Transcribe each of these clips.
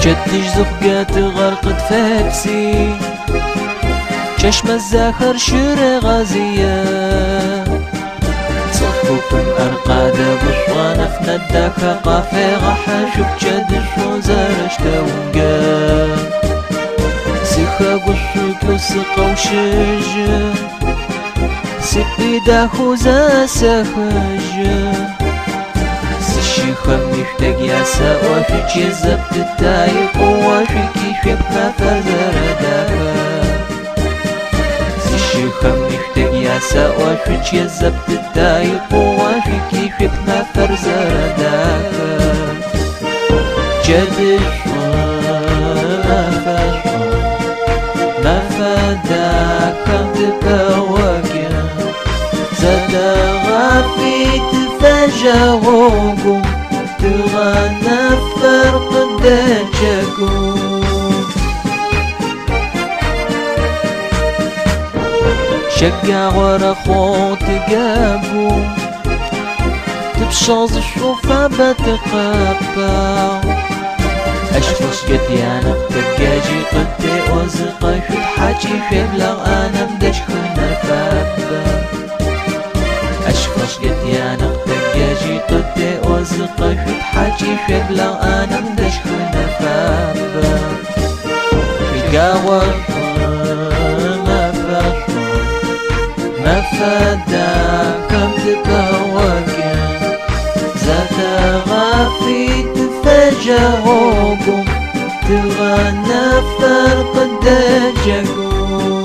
جدش زخقات غرقت فابسي چشم الزاخر شير غازية صفوكم أرقادة بشوان فندك قافي غحشب جدش وزارش تونقا سيخا قشك وسقا وشج سقي داخو زا سخج سشيخا مفتق يا سوافك يزبط التايق ووافك يشوك ما فزردك خميختك يا سوافك يزبط التايق ووافك يشوك ما فرزردك جدش ما فداك كم تبواك زاد غافي تفجاوكم تغنى فرق دجاكم شقع ورا خوت قابو تبشاز الشوفة بتقبع أشفص قديانا بتقاجي قدي وزقا شد حاجي خبلغ أنا مدش خنا فابا أشفص قديانا بتقاجي قدي وزقا شد حاجي خبلغ أنا مدش خنا فابا شقاوة ما فداك كم تبواك زاد غافي تفجاوكم تغنى فرق دجاكم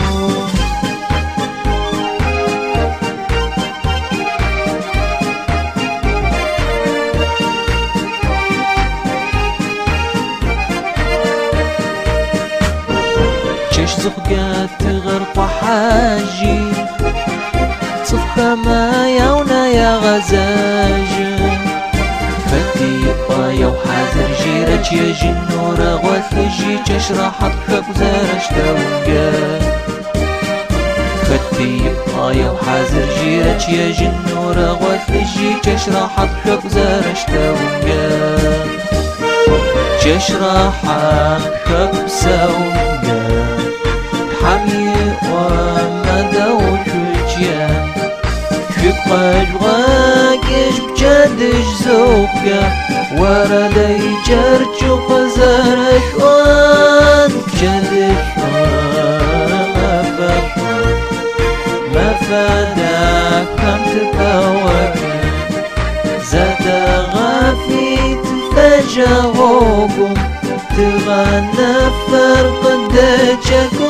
شش زخقات غرق حاجي صفخة ما يونا يا غزاج فتي يبقى وحاضر جيرك يا جنورة غوثجي تشرحت خب زارش تونقا فتي يبقى وحاضر جيرك يا جنورة غوثجي تشرحت خب زارش تونقا تشرحت خب سونقا حمي ومدى وشجيان شقاش غاكش بجدش زوقا ورا يجرج وخزارش وان بجدش ما فداك كم تبواك زاد غافي تفجاوكم تغنى فرق دجاكم